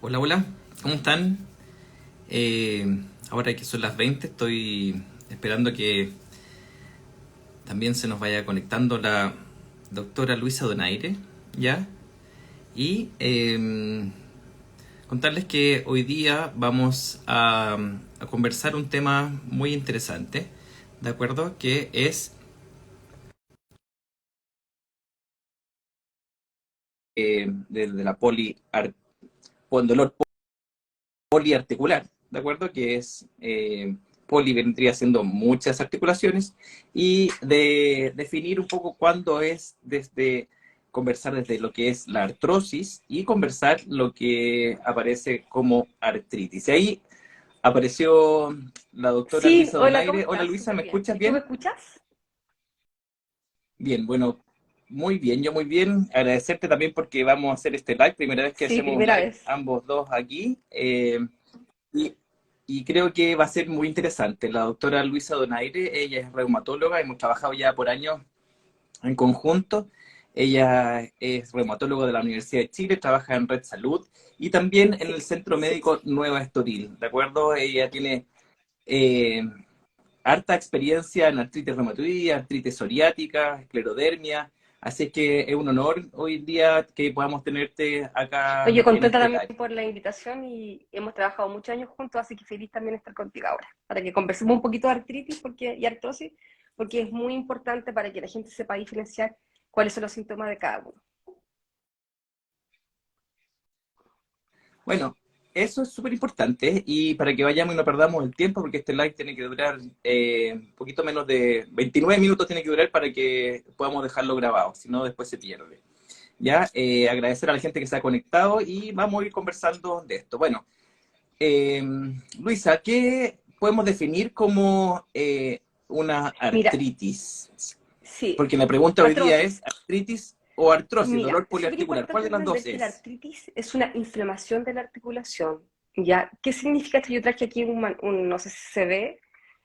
Hola, hola, ¿cómo están? Ahora que son las 20, estoy esperando que también se nos vaya conectando la doctora Luisa Donaire, ¿ya? Y contarles que hoy día vamos a conversar un tema muy interesante, ¿de acuerdo? Que es de la dolor poliarticular, ¿de acuerdo? Que es poli vendría siendo muchas articulaciones y de definir un poco cuándo es desde conversar desde lo que es la artrosis y conversar lo que aparece como artritis. Y ahí apareció la doctora Sí, Luisa hola, ¿cómo Donaire. Hola estás? Luisa, Súper ¿me bien. escuchas ¿Y tú me bien? escuchas? Bien, bueno, muy bien, yo muy bien. Agradecerte también porque vamos a hacer este live, primera vez que Sí, hacemos un primera live vez. ambos dos aquí. Y, y creo que va a ser muy interesante. La doctora Luisa Donaire, ella es reumatóloga, hemos trabajado ya por años en conjunto. Ella es reumatóloga de la Universidad de Chile, trabaja en Red Salud y también en el Sí. Centro Médico Nueva Estoril, ¿de acuerdo? Ella tiene eh, harta experiencia en artritis reumatoide, artritis psoriática, esclerodermia, así es que es un honor hoy día que podamos tenerte acá Oye, en contenta este también live. por la invitación y hemos trabajado muchos años juntos, así que feliz también estar contigo ahora, para que conversemos un poquito de artritis y artrosis, porque es muy importante para que la gente sepa diferenciar cuáles son los síntomas de cada uno. Bueno, eso es súper importante y para que vayamos y no perdamos el tiempo, porque este live tiene que durar un poquito menos de 29 minutos, tiene que durar para que podamos dejarlo grabado, si no después se pierde. Ya, agradecer a la gente que se ha conectado y vamos a ir conversando de esto. Bueno, eh, Luisa, ¿qué podemos definir como una Mira, artritis? sí, Porque la pregunta hoy día es artrosis. artritis o artrosis, Mira, dolor es súper poliarticular. ¿Cuál importante de las dos entender que la es? artritis es una inflamación de la articulación. ¿Ya? ¿Qué significa esto? Yo traje aquí no sé si se ve.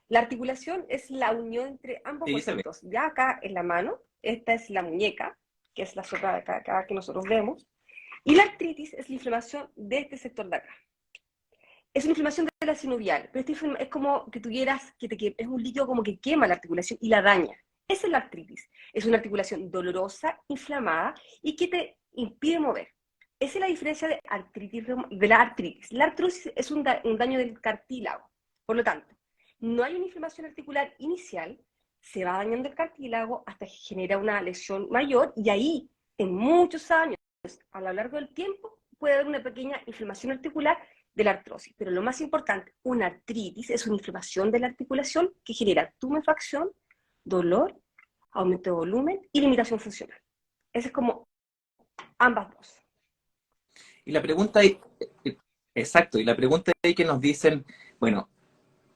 La articulación es la unión entre ambos Sí, se ve. huesitos. Ya acá en la mano, esta es la muñeca, que es la zona de acá que nosotros vemos. Y la artritis es la inflamación de este sector de acá. Es una inflamación de la sinovial, pero es como que tuvieras, es un líquido como que quema la articulación y la daña. Esa es la artritis. Es una articulación dolorosa, inflamada y que te impide mover. Esa es la diferencia de la artritis. La artrosis es un daño del cartílago. Por lo tanto, no hay una inflamación articular inicial, se va dañando el cartílago hasta que genera una lesión mayor y ahí, en muchos años, a lo largo del tiempo, puede haber una pequeña inflamación articular de la artrosis. Pero lo más importante, una artritis es una inflamación de la articulación que genera tumefacción, dolor, aumento de volumen y limitación funcional. Esa es como ambas dos. Y la pregunta, exacto, y la pregunta ahí que nos dicen, bueno,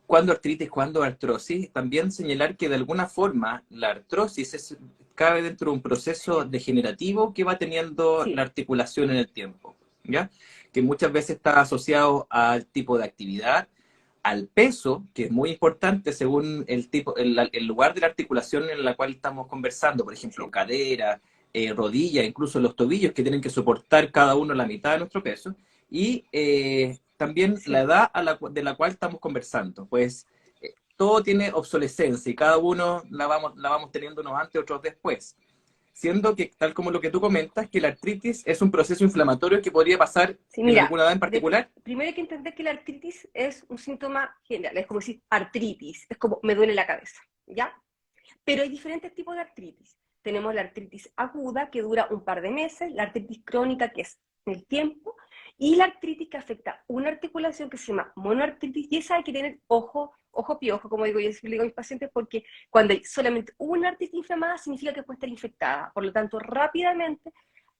¿cuándo artritis, cuándo artrosis? También señalar que de alguna forma la artrosis cabe dentro de un proceso Sí, degenerativo que va teniendo la sí, articulación en el tiempo, ¿ya? Que muchas veces está asociado al tipo de actividad, al peso, que es muy importante según el tipo, el lugar de la articulación en la cual estamos conversando, por ejemplo, sí, cadera, rodilla, incluso los tobillos que tienen que soportar cada uno la mitad de nuestro peso, y también la sí. edad de la cual estamos conversando, pues todo tiene obsolescencia y cada uno la vamos teniendo unos antes, otros después. Siendo que, tal como lo que tú comentas, que la artritis es un proceso inflamatorio que podría pasar Sí, en mira, alguna edad en particular. primero hay que entender que la artritis es un síntoma general, es como decir artritis, es como me duele la cabeza, ¿ya? Pero hay diferentes tipos de artritis. Tenemos la artritis aguda, que dura un par de meses, la artritis crónica, que es en el tiempo, y la artritis que afecta una articulación que se llama monoartritis, y esa hay que tener ojo piojo, como digo yo siempre digo a mis pacientes, porque cuando hay solamente una artritis inflamada, significa que puede estar infectada. Por lo tanto, rápidamente,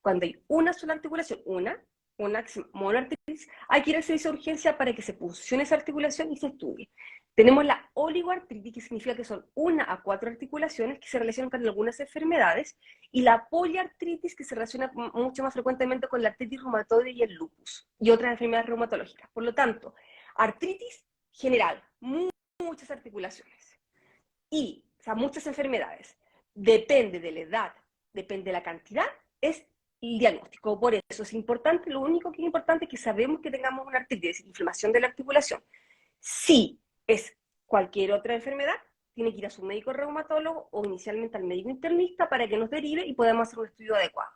cuando hay una sola articulación, una monoartritis, hay que ir al servicio de urgencia para que se funcione esa articulación y se estudie. Tenemos la oligoartritis, que significa que son 1 a 4 articulaciones que se relacionan con algunas enfermedades, y la poliartritis, que se relaciona mucho más frecuentemente con la artritis reumatoide y el lupus, y otras enfermedades reumatológicas. Por lo tanto, artritis general, muchas articulaciones, o sea, muchas enfermedades. Depende de la edad, depende de la cantidad, es el diagnóstico. Por eso es importante, lo único que es importante es que sabemos que tengamos una artritis, inflamación de la articulación. Si es cualquier otra enfermedad, tiene que ir a su médico reumatólogo o inicialmente al médico internista para que nos derive y podamos hacer un estudio adecuado.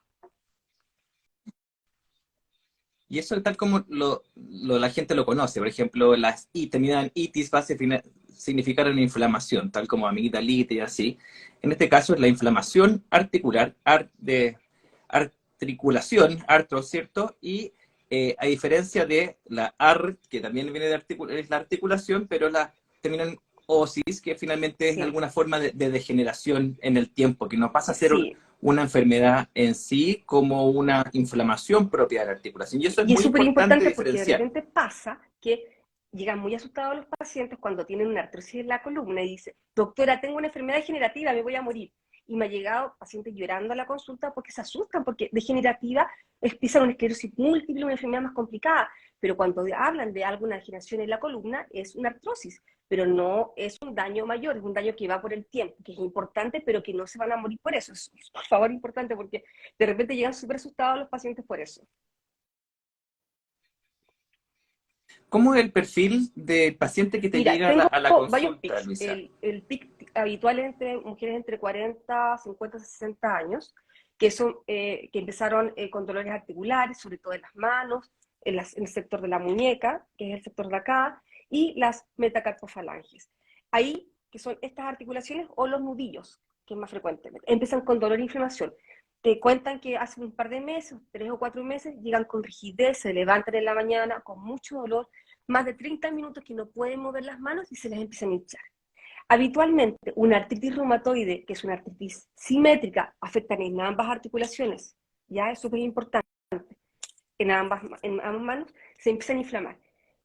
Y eso tal como la gente lo conoce. Por ejemplo, las I terminan itis va a significar una inflamación, tal como amigdalitis y así. En este caso es la inflamación articular, de articulación, artros, ¿cierto? Y a diferencia de la AR, que también viene de es la articulación, pero termina en osis, que finalmente es Sí. alguna forma de degeneración en el tiempo, que no pasa a ser Sí. una enfermedad en sí como una inflamación propia de la articulación. Y eso es Y es muy súper importante importante porque de diferenciar. repente pasa que llegan muy asustados los pacientes cuando tienen una artrosis en la columna y dicen, doctora, tengo una enfermedad degenerativa, me voy a morir. Y me ha llegado pacientes llorando a la consulta porque se asustan, porque degenerativa empieza una esclerosis múltiple, una enfermedad más complicada. Pero cuando hablan de alguna degeneración en la columna, es una artrosis, pero no es un daño mayor, es un daño que va por el tiempo, que es importante, pero que no se van a morir por eso. Es, por favor, importante, porque de repente llegan súper asustados los pacientes por eso. ¿Cómo es el perfil del paciente que te Mira, llega a tengo la varios consulta, pics. Luisa? El pic habitual entre mujeres entre 40, 50, 60 años, que, que empezaron con dolores articulares, sobre todo en las manos, en el sector de la muñeca, que es el sector de acá, y las metacarpofalanges. Ahí, que son estas articulaciones o los nudillos, que es más frecuentemente, empiezan con dolor e inflamación. Te cuentan que hace un par de meses, 3 o 4 meses, llegan con rigidez, se levantan en la mañana con mucho dolor, más de 30 minutos que no pueden mover las manos y se les empiezan a hinchar. Habitualmente, una artritis reumatoide, que es una artritis simétrica, afecta en ambas articulaciones, ya es súper importante, en ambas manos, se empiezan a inflamar.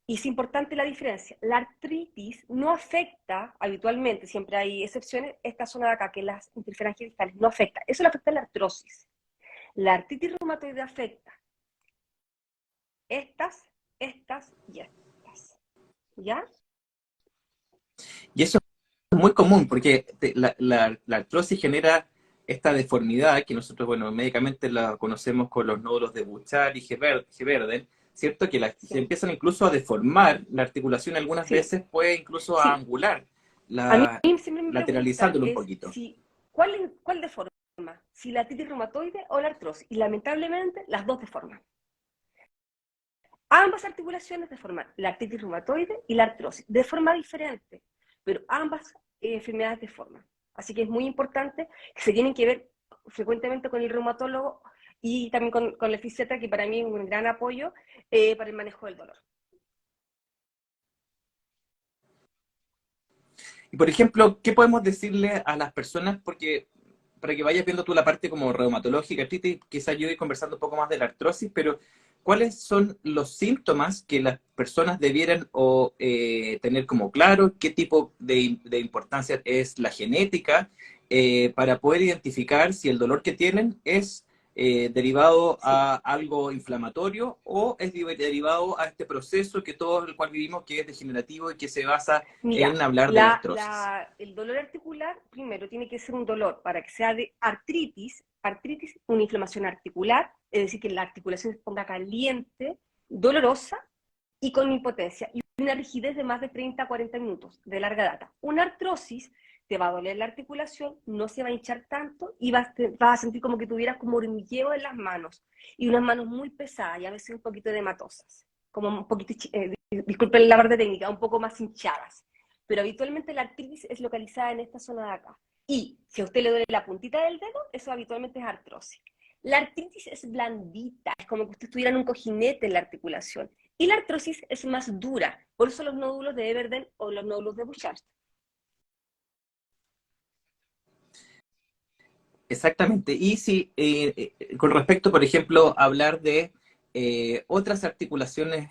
Y es importante la diferencia. La artritis no afecta habitualmente, siempre hay excepciones, esta zona de acá, que es las interferencias distales, no afecta. Eso le afecta a la artrosis. La artritis reumatoide afecta estas y estas. ¿Ya? Y eso es muy común porque la artrosis genera esta deformidad que nosotros, bueno, médicamente la conocemos con los nódulos de Buchar y Geverden, ¿cierto? Que se Sí. empiezan incluso a deformar la articulación, algunas Sí. veces puede incluso a Sí. angular, A mí siempre me preguntan lateralizándolo un es poquito. si, ¿cuál deforma? Si la artritis reumatoide o la artrosis. Y lamentablemente las dos deforman. Ambas articulaciones deforman, la artritis reumatoide y la artrosis, de forma diferente, pero ambas enfermedades deforman. Así que es muy importante que se tienen que ver frecuentemente con el reumatólogo y también con el fisiatra, que para mí es un gran apoyo para el manejo del dolor. Y por ejemplo, ¿qué podemos decirle a las personas? Porque para que vayas viendo tú la parte como reumatológica, artritis, quizás yo ir conversando un poco más de la artrosis, pero ¿cuáles son los síntomas que las personas debieran tener como claro? ¿Qué tipo de importancia es la genética para poder identificar si el dolor que tienen es derivado Sí. a algo inflamatorio o es derivado a este proceso que todo el cual vivimos que es degenerativo y que se basa en Mira, hablar de la artrosis? el dolor articular, primero, tiene que ser un dolor para que sea de artritis, una inflamación articular, es decir, que la articulación se ponga caliente, dolorosa y con impotencia, y una rigidez de más de 30 a 40 minutos, de larga data. Una artrosis te va a doler la articulación, no se va a hinchar tanto y vas a sentir como que tuvieras como hormigueo en las manos, y unas manos muy pesadas y a veces un poquito hematosas, como un poquito, disculpen la parte técnica, un poco más hinchadas. Pero habitualmente la artritis es localizada en esta zona de acá. Y si a usted le duele la puntita del dedo, eso habitualmente es artrosis. La artritis es blandita, es como que usted estuviera en un cojinete en la articulación. Y la artrosis es más dura, por eso los nódulos de Everden o los nódulos de Bouchard. Exactamente. Y si, con respecto, por ejemplo, a hablar de otras articulaciones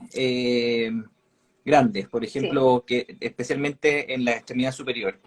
grandes, por Sí, ejemplo, que especialmente en la extremidad superior.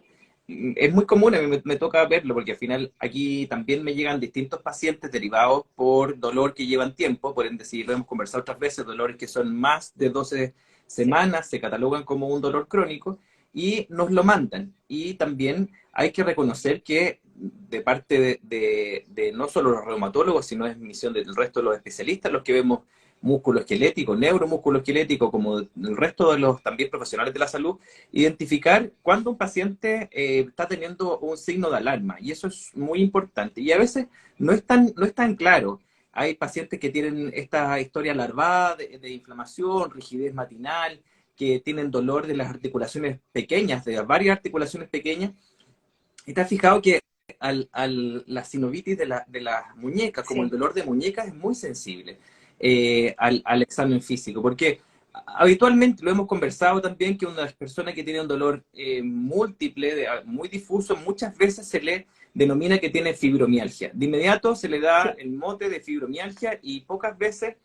Es muy común, a mí me toca verlo, porque al final aquí también me llegan distintos pacientes derivados por dolor que llevan tiempo, por ende, si lo hemos conversado otras veces, dolores que son más de 12 sí, semanas, se catalogan como un dolor crónico y nos lo mandan. Y también hay que reconocer que de parte de no solo los reumatólogos, sino es misión del resto de los especialistas, los que vemos músculo esquelético, neuromúsculo esquelético, como el resto de los también profesionales de la salud, identificar cuando un paciente está teniendo un signo de alarma, y eso es muy importante, y a veces no es tan claro. Hay pacientes que tienen esta historia larvada de inflamación, rigidez matinal, que tienen dolor de las articulaciones pequeñas, de varias articulaciones pequeñas, y te has fijado que la sinovitis de las muñecas, como el Sí. dolor de muñecas, es muy sensible al examen físico, porque habitualmente lo hemos conversado también, que una persona que tiene un dolor múltiple, muy difuso, muchas veces se le denomina que tiene fibromialgia. De inmediato se le da Sí. el mote de fibromialgia y pocas veces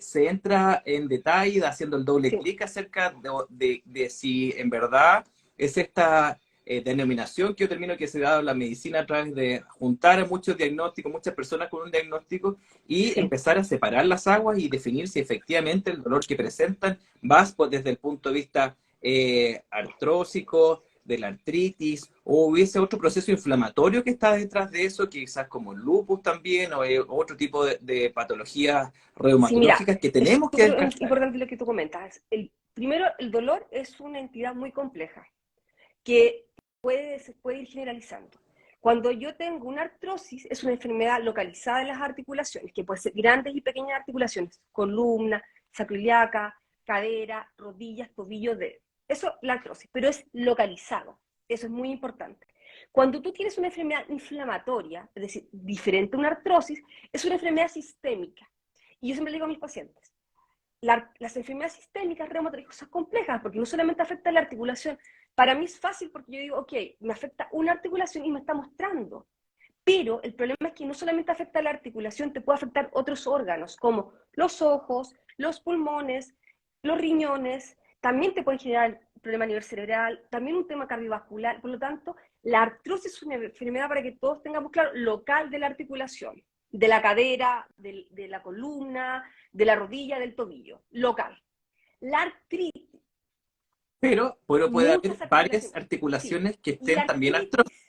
se entra en detalle haciendo el doble Sí. clic acerca de si en verdad es esta denominación que yo termino que se da la medicina a través de juntar a muchos diagnósticos, muchas personas con un diagnóstico y Sí. empezar a separar las aguas y definir si efectivamente el dolor que presentan va pues, desde el punto de vista artrósico, de la artritis, o hubiese otro proceso inflamatorio que está detrás de eso, quizás como el lupus también, o otro tipo de patologías Sí, mira, reumatológicas que es tenemos que súper descartar. importante lo que tú comentas. Primero, el dolor es una entidad muy compleja que se puede ir generalizando. Cuando yo tengo una artrosis, es una enfermedad localizada en las articulaciones, que puede ser grandes y pequeñas articulaciones, columna, sacroiliaca, cadera, rodillas, tobillos, dedos. Eso, la artrosis, pero es localizado. Eso es muy importante. Cuando tú tienes una enfermedad inflamatoria, es decir, diferente a una artrosis, es una enfermedad sistémica. Y yo siempre le digo a mis pacientes, las enfermedades sistémicas reumatológicas son complejas, porque no solamente afecta la articulación. Para mí es fácil porque yo digo, ok, me afecta una articulación y me está mostrando. Pero el problema es que no solamente afecta la articulación, te puede afectar otros órganos, como los ojos, los pulmones, los riñones, también te pueden generar problema a nivel cerebral, también un tema cardiovascular. Por lo tanto, la artrosis es una enfermedad, para que todos tengamos claro, local de la articulación, de la cadera, de la columna, de la rodilla, del tobillo, local. La artritis, Pero puede haber muchas varias articulaciones, sí, articulaciones que y la estén también artritis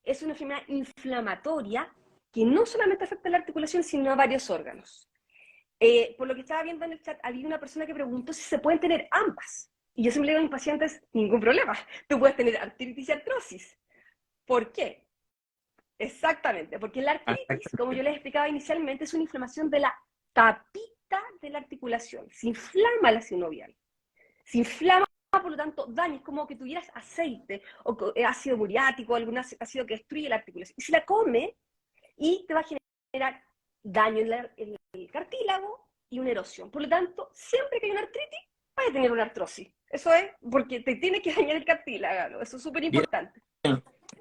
es una enfermedad inflamatoria que no solamente afecta a la articulación, sino a varios órganos. Por lo que estaba viendo en el chat, había una persona que preguntó si se pueden tener ambas. Y yo siempre le digo a mis pacientes, ningún problema, tú puedes tener artritis y artrosis. ¿Por qué? Exactamente, porque la artritis, como yo les explicaba inicialmente, es una inflamación de la tapita de la articulación. Se inflama la sinovial. Se inflama, por lo tanto, daña. Es como que tuvieras aceite o ácido muriático, algún ácido que destruye la articulación. Y se la come y te va a generar daño en el cartílago y una erosión. Por lo tanto, siempre que hay una artritis, vas a tener una artrosis. Eso es porque te tiene que dañar el cartílago. Eso es súper bien, importante.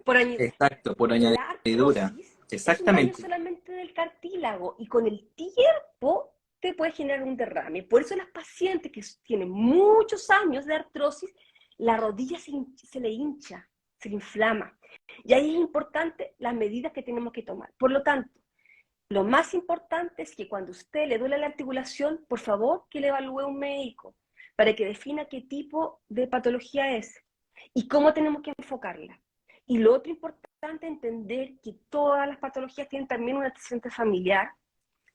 Por, exacto, por la añadidura, artrosis es un daño exactamente. solamente del cartílago y con el tiempo te puede generar un derrame. Por eso las pacientes que tienen muchos años de artrosis, la rodilla se le hincha, se le inflama. Y ahí es importante las medidas que tenemos que tomar. Por lo tanto, lo más importante es que cuando usted le duele la articulación, por favor que le evalúe un médico para que defina qué tipo de patología es y cómo tenemos que enfocarla. Y lo otro importante es entender que todas las patologías tienen también un antecedente familiar,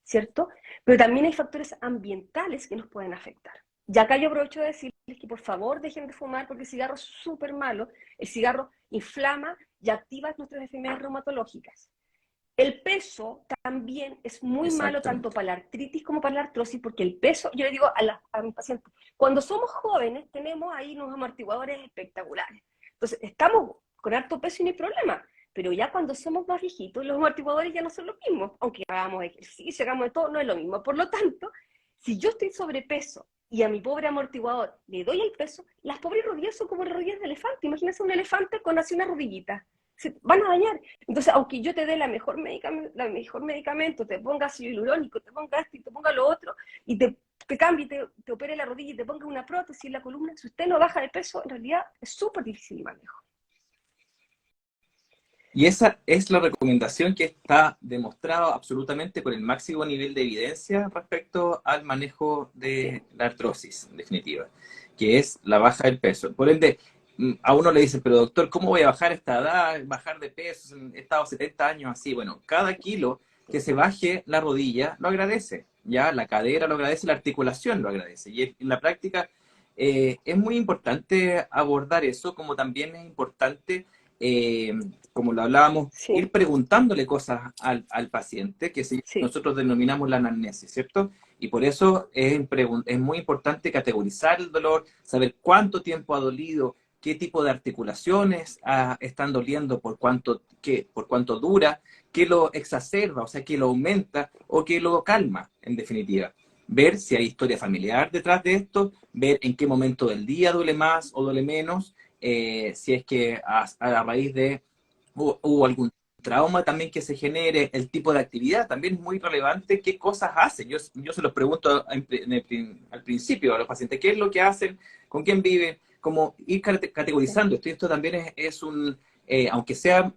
¿cierto? Pero también hay factores ambientales que nos pueden afectar. Ya acá yo aprovecho de decirles que por favor dejen de fumar porque el cigarro es súper malo. El cigarro inflama y activa nuestras enfermedades reumatológicas. El peso también es muy malo tanto Exactamente. para la artritis como para la artrosis, porque el peso, yo le digo a mis pacientes, cuando somos jóvenes tenemos ahí unos amortiguadores espectaculares. Entonces, estamos con harto peso y no hay problema, pero ya cuando somos más viejitos, los amortiguadores ya no son los mismos, aunque hagamos ejercicio, hagamos de todo, no es lo mismo. Por lo tanto, si yo estoy sobrepeso y a mi pobre amortiguador le doy el peso, las pobres rodillas son como las rodillas de elefante. Imagínense un elefante con así una rodillita. Se van a dañar. Entonces, aunque yo te dé la mejor medicamento, te ponga ácido hialurónico, te ponga esto y te ponga lo otro, y te cambie, te opere la rodilla y te ponga una prótesis en la columna, si usted no baja de peso, en realidad es súper difícil el manejo. Y esa es la recomendación que está demostrada absolutamente con el máximo nivel de evidencia respecto al manejo Sí, de la artrosis, en definitiva, que es la baja del peso. Por ende, a uno le dicen, pero doctor, ¿cómo voy a bajar esta edad, bajar de peso? He estado 70 años así. Bueno, cada kilo que se baje la rodilla lo agradece, ya la cadera lo agradece, la articulación lo agradece. Y en la práctica es muy importante abordar eso, como también es importante, como lo hablábamos, Sí, ir preguntándole cosas al paciente, que sí, nosotros denominamos la anamnesis, ¿cierto? Y por eso es muy importante categorizar el dolor, saber cuánto tiempo ha dolido, qué tipo de articulaciones están doliendo, por cuánto dura, qué lo exacerba, o sea, qué lo aumenta o qué lo calma, en definitiva. Ver si hay historia familiar detrás de esto, ver en qué momento del día duele más o duele menos, si es que a raíz de hubo algún trauma también que se genere, el tipo de actividad también es muy relevante, qué cosas hacen. Yo se los pregunto al principio a los pacientes, qué es lo que hacen, con quién viven, como ir categorizando esto. Y esto también es un, aunque sea,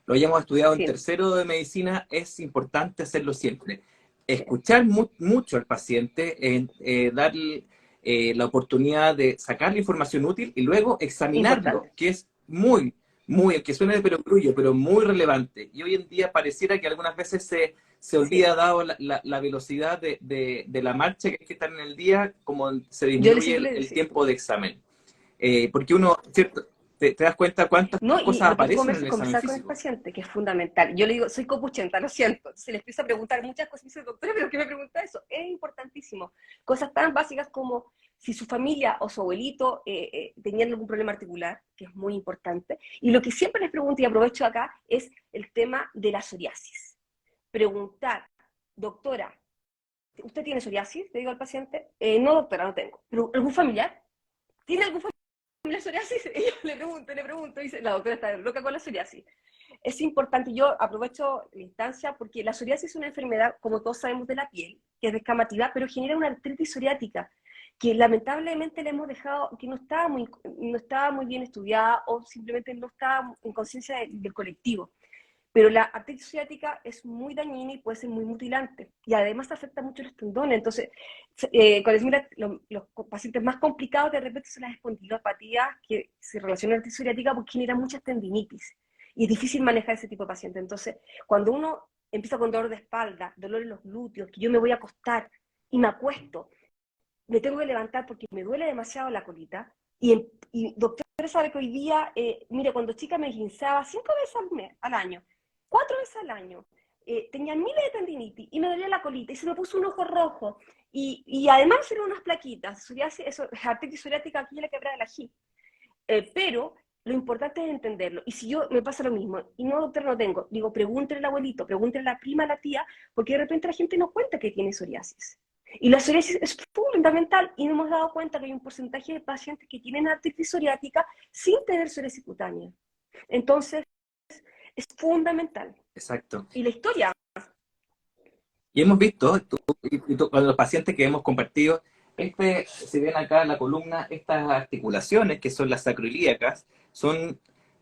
lo hayamos estudiado en sí, tercero de medicina, es importante hacerlo siempre. Escuchar mucho al paciente, darle la oportunidad de sacar la información útil y luego examinarlo, importante. que es que suene de perogrullo, pero muy relevante. Y hoy en día pareciera que algunas veces se Sí. olvida, dado la velocidad de la marcha que hay que estar en el día, como se Yo disminuye siempre le el decía, tiempo de examen. Porque uno, ¿cierto? Te das cuenta cuántas no, y cosas lo que tú aparecen en conversas el es examen conversar con el físico. paciente, que es fundamental. Yo le digo, soy copuchenta, lo siento. Se le empieza a preguntar muchas cosas y me dice, doctora, ¿pero qué me pregunta eso? Es importantísimo. Cosas tan básicas como si su familia o su abuelito tenían algún problema articular, que es muy importante. Y lo que siempre les pregunto, y aprovecho acá, es el tema de la psoriasis. Preguntar, doctora, ¿usted tiene psoriasis? Le digo al paciente, no, doctora, no tengo. ¿Pero algún familiar? ¿Tiene algún la psoriasis? Y yo le pregunto, dice, la doctora está loca con la psoriasis. Es importante, yo aprovecho la instancia porque la psoriasis es una enfermedad, como todos sabemos, de la piel, que es descamativa, pero genera una artritis psoriática, que lamentablemente le hemos dejado, que no estaba muy bien estudiada o simplemente no estaba en conciencia del colectivo. Pero la artritis psoriática es muy dañina y puede ser muy mutilante. Y además afecta mucho los tendones. Entonces, cuando decimos los pacientes más complicados de repente son las espondilopatías que se relacionan con la artritis psoriática porque generan muchas tendinitis. Y es difícil manejar ese tipo de paciente. Entonces, cuando uno empieza con dolor de espalda, dolor en los glúteos, que yo me voy a acostar y me acuesto, me tengo que levantar porque me duele demasiado la colita, y doctor sabe que hoy día, mire, cuando chica me guinzaba 5 veces al año, 4 veces al año, tenía miles de tendinitis y me dolía la colita y se me puso un ojo rojo y además me salieron unas plaquitas, psoriasis, eso, artritis psoriática aquí en la quebrada del ají. Pero lo importante es entenderlo. Y si yo me pasa lo mismo, y no, doctor, no tengo, digo, pregúntele al abuelito, pregúntele a la prima, a la tía, porque de repente la gente no cuenta que tiene psoriasis. Y la psoriasis es fundamental y nos hemos dado cuenta que hay un porcentaje de pacientes que tienen artritis psoriática sin tener psoriasis cutánea. Entonces, es fundamental. Exacto. Y la historia, Y hemos visto, con los pacientes que hemos compartido, si ven acá en la columna, estas articulaciones, que son las sacroiliacas, son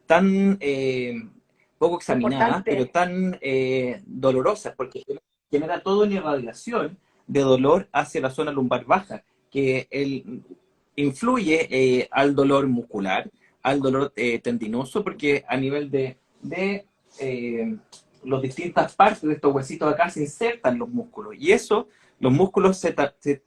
tan poco examinadas, pero importante, tan dolorosas, porque genera toda una irradiación de dolor hacia la zona lumbar baja, que influye al dolor muscular, al dolor tendinoso, porque a nivel de eh, las distintas partes de estos huesitos acá se insertan los músculos y eso, los músculos se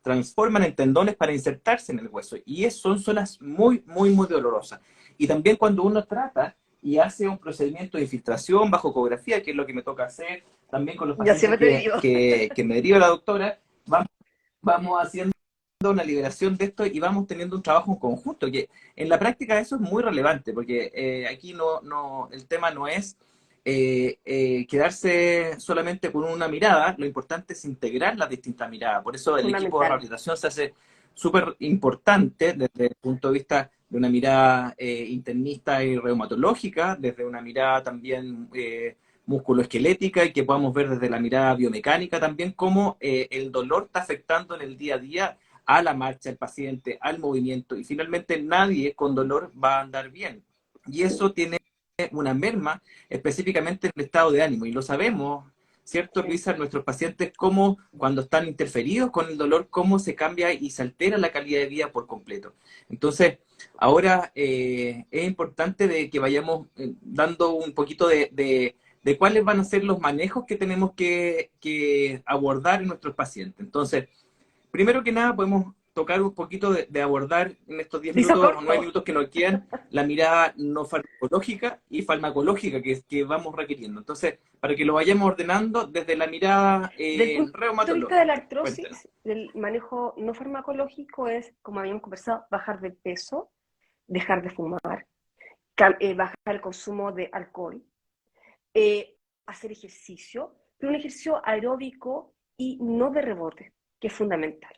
transforman en tendones para insertarse en el hueso y son zonas muy, muy, muy dolorosas. Y también cuando uno trata y hace un procedimiento de infiltración bajo ecografía, que es lo que me toca hacer también con los yo pacientes siempre te digo, que me deriva la doctora, vamos haciendo una liberación de esto y vamos teniendo un trabajo en conjunto, que en la práctica eso es muy relevante, porque aquí el tema no es quedarse solamente con una mirada, lo importante es integrar las distintas miradas. Por eso el equipo de fundamental. rehabilitación se hace súper importante desde el punto de vista de una mirada internista y reumatológica, desde una mirada también musculoesquelética y que podamos ver desde la mirada biomecánica también cómo el dolor está afectando en el día a día a la marcha del paciente, al movimiento y finalmente nadie con dolor va a andar bien. Y eso tiene una merma específicamente en el estado de ánimo y lo sabemos ¿cierto, Sí. Luisa? Nuestros pacientes, cómo cuando están interferidos con el dolor, cómo se cambia y se altera la calidad de vida por completo. Entonces, ahora es importante de que vayamos dando un poquito de cuáles van a ser los manejos que tenemos que abordar en nuestros pacientes. Entonces, primero que nada, podemos tocar un poquito de abordar en estos 10 Se hizo minutos o 9 corto. minutos que nos quedan la mirada no farmacológica y farmacológica que vamos requiriendo. Entonces, para que lo vayamos ordenando desde la mirada Del punto de vista de la reumatológica. Cuéntanos. artrosis, el manejo no farmacológico es, como habíamos conversado, bajar de peso, dejar de fumar, bajar el consumo de alcohol, hacer ejercicio, pero un ejercicio aeróbico y no de rebote, que es fundamental.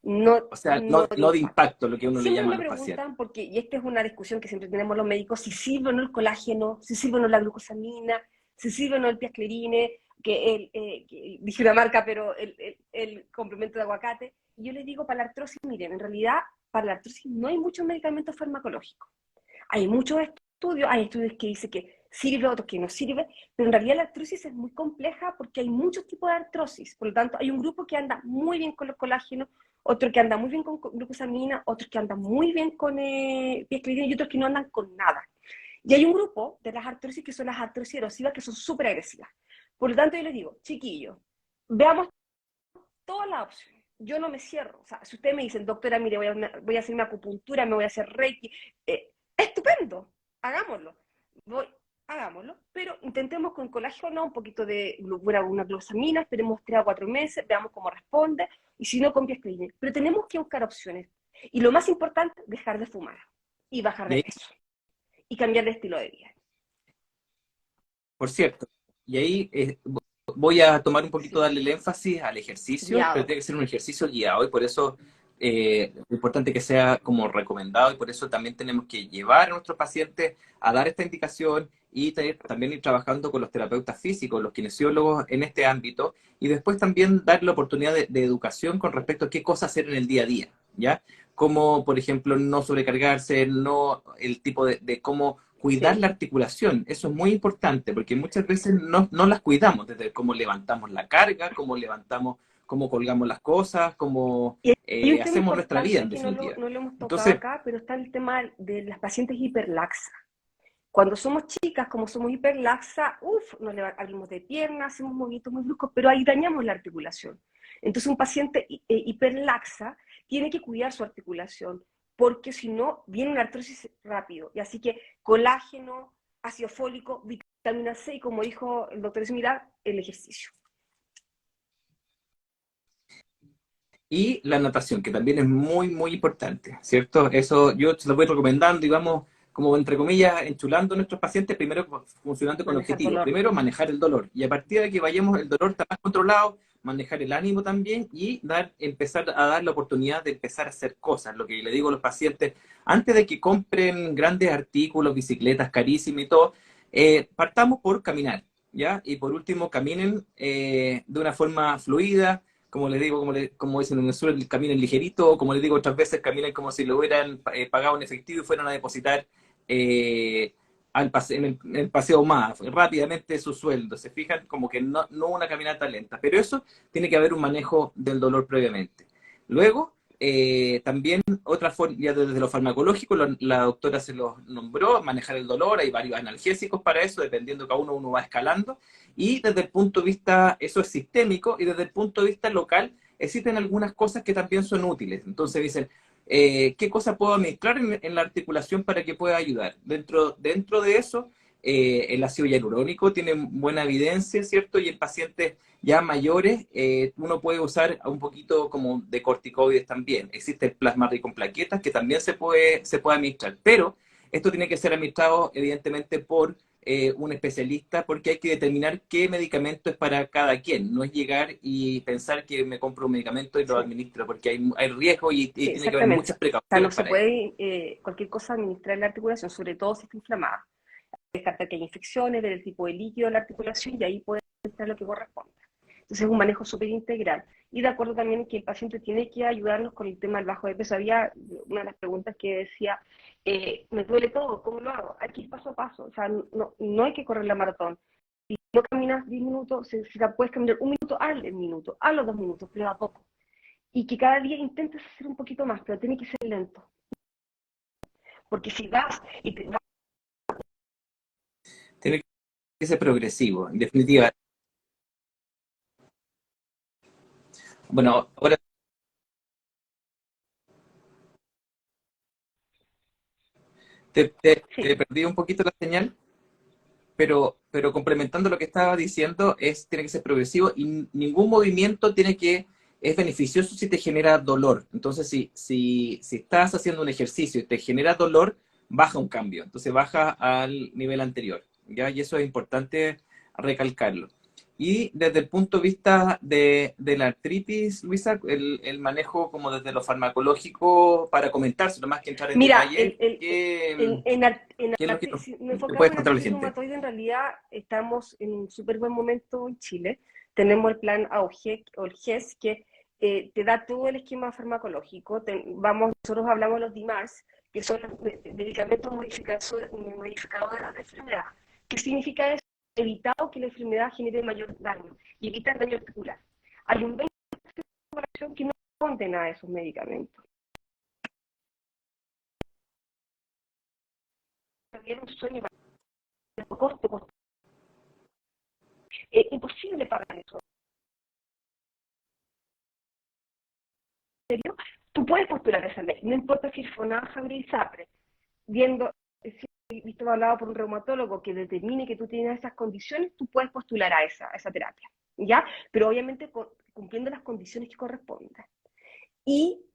No, O sea, no de no de impacto. impacto, lo que uno le Siempre llama a me los pacientes. preguntan, porque, y esta es una discusión que siempre tenemos los médicos, si sirve o no el colágeno, si sirve o no la glucosamina, si sirve o no el piaclerine, que dije una marca, pero el complemento de aguacate. Y yo les digo, para la artrosis, miren, en realidad, para la artrosis no hay muchos medicamentos farmacológicos. Hay muchos estudios, hay estudios que dicen que sirve, otros que no sirve, pero en realidad la artrosis es muy compleja porque hay muchos tipos de artrosis. Por lo tanto, hay un grupo que anda muy bien con los colágenos, otro que anda muy bien con glucosamina, otros que andan muy bien con piaclidina y otros que no andan con nada. Y hay un grupo de las artrosis que son las artrosis erosivas que son súper agresivas. Por lo tanto, yo les digo, chiquillos, veamos todas las opciones. Yo no me cierro. O sea, si ustedes me dicen, doctora, mire, voy a hacerme acupuntura, me voy a hacer reiki, estupendo, hagámoslo. Hagámoslo, pero intentemos con colágeno, un poquito de una glucosamina, esperemos 3 a 4 meses, veamos cómo responde, y si no, con piaclidina. Pero tenemos que buscar opciones. Y lo más importante, dejar de fumar y bajar Y de ahí, peso y cambiar de estilo de vida. por cierto, y ahí voy a tomar un poquito, Sí, darle el énfasis al ejercicio, pero guiado. tiene que ser un ejercicio guiado y por eso es importante que sea como recomendado y por eso también tenemos que llevar a nuestros pacientes a dar esta indicación y también ir trabajando con los terapeutas físicos, los kinesiólogos en este ámbito y después también dar la oportunidad de educación con respecto a qué cosas hacer en el día a día, ¿ya? Como, por ejemplo, no sobrecargarse, no el tipo de cómo cuidar Sí. la articulación. Eso es muy importante porque muchas veces no las cuidamos, desde cómo levantamos la carga, cómo levantamos, cómo colgamos las cosas, cómo Y hay un tema hacemos nuestra vida en importante que definitiva. no lo hemos tocado Entonces, acá, pero está el tema de las pacientes hiperlaxas. Cuando somos chicas, como somos hiperlaxa, nos abrimos de piernas, hacemos movimientos muy bruscos, pero ahí dañamos la articulación. Entonces un paciente hiperlaxa tiene que cuidar su articulación, porque si no, viene una artrosis rápido. Y así que colágeno, ácido fólico, vitamina C y como dijo el doctor Esmirar, el ejercicio. y la natación, que también es muy, muy importante, ¿cierto? Eso yo se lo voy recomendando y vamos, como entre comillas, enchulando a nuestros pacientes, primero funcionando con Manejar objetivos. dolor. Primero, manejar el dolor. Y a partir de que vayamos, el dolor está más controlado, manejar el ánimo también y empezar a dar la oportunidad de empezar a hacer cosas. Lo que le digo a los pacientes, antes de que compren grandes artículos, bicicletas carísimas y todo, partamos por caminar, ¿ya? Y por último, caminen de una forma fluida, como les digo, como dicen en el sur, caminen ligerito, como les digo otras veces, caminen como si lo hubieran pagado en efectivo y fueran a depositar eh, en el paseo más rápidamente su sueldo. Se fijan como que no una caminata lenta, pero eso tiene que haber un manejo del dolor previamente. Luego, también otra forma, ya desde lo farmacológico, la doctora se los nombró, manejar el dolor, hay varios analgésicos para eso, dependiendo de cada uno va escalando, y desde el punto de vista, eso es sistémico, y desde el punto de vista local, existen algunas cosas que también son útiles. Entonces dicen, ¿qué cosa puedo administrar en la articulación para que pueda ayudar? Dentro de eso, el ácido hialurónico tiene buena evidencia, ¿cierto? Y en pacientes ya mayores, uno puede usar un poquito como de corticoides también. Existe el plasma rico en plaquetas que también se puede administrar, pero esto tiene que ser administrado evidentemente por un especialista porque hay que determinar qué medicamento es para cada quien. No es llegar y pensar que me compro un medicamento y lo Sí. administro porque hay riesgo y Sí, tiene que haber exactamente. muchas O sea, no precauciones se para ello. puede cualquier cosa administrar en la articulación, sobre todo si está inflamada. Descartar que hay infecciones, ver el tipo de líquido de la articulación y ahí puede entrar lo que corresponda. Entonces es un manejo súper integral. Y de acuerdo también que el paciente tiene que ayudarnos con el tema del bajo de peso. Había una de las preguntas que decía, me duele todo, ¿cómo lo hago? Hay que ir paso a paso. O sea, no hay que correr la maratón. Si no caminas 10 minutos, si puedes caminar 1 minuto, hazlo el minuto, hazlo 2 minutos, pero a poco. Y que cada día intentes hacer un poquito más, pero tiene que ser lento. Porque si vas y te vas... Tiene que ser progresivo, en definitiva. Bueno, ahora te Sí. perdí un poquito la señal, pero complementando lo que estaba diciendo, tiene que ser progresivo y ningún movimiento es beneficioso si te genera dolor. Entonces, si estás haciendo un ejercicio y te genera dolor, baja un cambio. Entonces, baja al nivel anterior, ¿ya? Y eso es importante recalcarlo. Y desde el punto de vista de la artritis, Luisa, el manejo como desde lo farmacológico, para comentárselo más que entrar en Mira, detalle, ¿qué, qué es lo que si nos le enfocamos puedes en contar a la artritis gente? reumatoide, en realidad estamos en un súper buen momento en Chile. Tenemos el plan AOGEC, o el GES, que te da todo el esquema farmacológico. Nosotros hablamos de los DIMARS, que son los medicamentos modificadores de la enfermedad. ¿Qué significa eso? Evitado que la enfermedad genere mayor daño y evita el daño articular. Hay un 20% de la población que no responde a esos medicamentos. También un sueño costo. Es imposible pagar eso. ¿En serio? Tú puedes postular a esa ley, no importa si es FONASA o ISAPRE, viendo, si visto hablado por un reumatólogo que determine que tú tienes esas condiciones, tú puedes postular a esa terapia, ¿ya? Pero obviamente cumpliendo las condiciones que corresponden. Y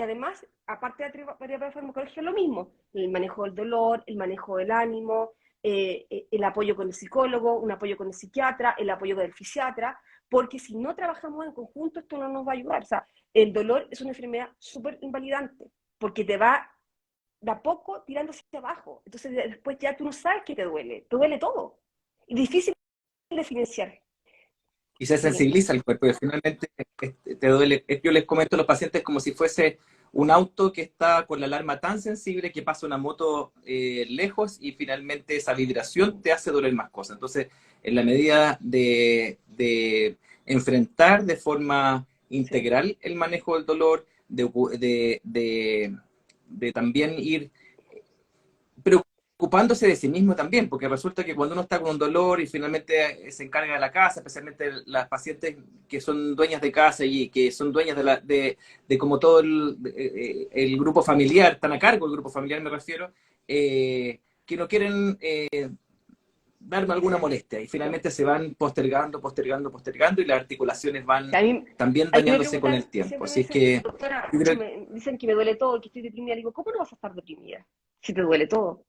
además, aparte de la terapia farmacológica, lo mismo, el manejo del dolor, el manejo del ánimo, el apoyo con el psicólogo, un apoyo con el psiquiatra, el apoyo con el fisiatra, porque si no trabajamos en conjunto, esto no nos va a ayudar. O sea, el dolor es una enfermedad súper invalidante, porque te va de a poco tirando hacia abajo. Entonces después ya tú no sabes qué te duele todo. Y difícil de diferenciar. Y se Sí, sensibiliza el cuerpo y finalmente te duele. Yo les comento a los pacientes como si fuese un auto que está con la alarma tan sensible que pasa una moto lejos y finalmente esa vibración te hace doler más cosas. Entonces, en la medida de enfrentar de forma sí. integral el manejo del dolor, de también ir preocupándose de sí mismo también, porque resulta que cuando uno está con un dolor y finalmente se encarga de la casa, especialmente las pacientes que son dueñas de casa y que son dueñas de como todo el grupo familiar, están a cargo del grupo familiar me refiero, que no quieren darme alguna molestia y finalmente se van postergando y las articulaciones van A mí, también a mí me dañándose con el preguntan, tiempo. siempre me Así es dicen, que doctora, yo creo que me dicen que me duele todo, que estoy deprimida. Le digo, ¿cómo no vas a estar deprimida si te duele todo?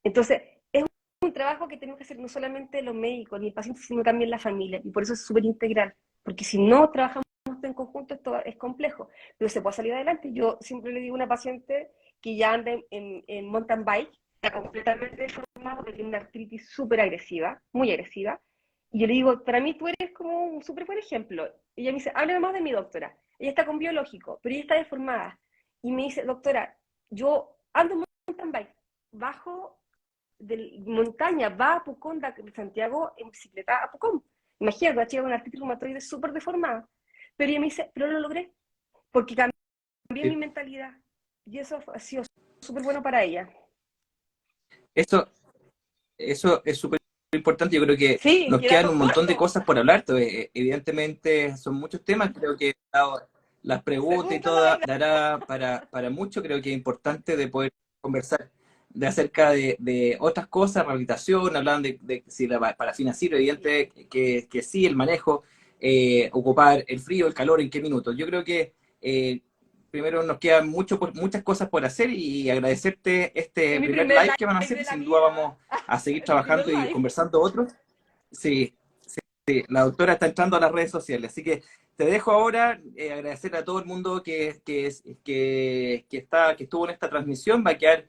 Entonces, es un trabajo que tenemos que hacer no solamente los médicos ni el paciente, sino también la familia. Y por eso es súper integral. Porque si no trabajamos en conjunto, esto es complejo. Pero se puede salir adelante. Yo siempre le digo a una paciente que ya anda en mountain bike, está completamente deformada porque tiene una artritis súper agresiva, muy agresiva. Y yo le digo, para mí tú eres como un súper buen ejemplo. Y ella me dice, háblame más de mi doctora. Ella está con biológico, pero ella está deformada. Y me dice, doctora, yo ando en mountain bike, bajo de montaña, va a Pucón, de Santiago en bicicleta a Pucón. Imagínate, una chica con artritis reumatoide súper deformada. Pero ella me dice, pero lo logré, porque cambié mi mentalidad. Y eso ha sido súper bueno para ella. eso, eso es súper importante. Yo creo que Sí, nos quedan quedamos un montón de cortos. cosas por hablar. Evidentemente son muchos temas. Creo que las preguntas y Pregunta todo larga. dará para mucho. Creo que es importante de poder conversar de acerca de otras cosas, rehabilitación, hablan de si para financiar, evidente que sí, el manejo, ocupar el frío, el calor, en qué minutos. Yo creo que primero nos quedan muchas cosas por hacer y agradecerte Es este mi primer primer live que van a live hacer de y la sin duda vida. vamos a seguir Es mi primer trabajando y live. conversando otros. Sí, sí, la doctora está entrando a las redes sociales, así que te dejo ahora, agradecer a todo el mundo que estuvo en esta transmisión, va a quedar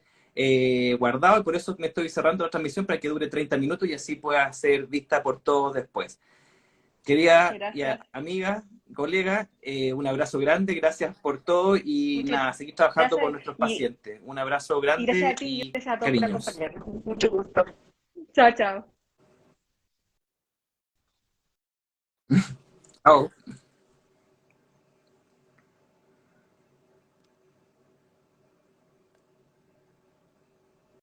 guardado y por eso me estoy cerrando la transmisión para que dure 30 minutos y así pueda ser vista por todos después. Muchas Querida y gracias. amiga, colega, un abrazo grande, gracias por todo y Muchas nada, seguir trabajando por gracias. nuestros pacientes. Un abrazo Y gracias grande a ti y y gracias a todos por cariños. acompañarnos. Mucho gusto. Chao, chao. Chao.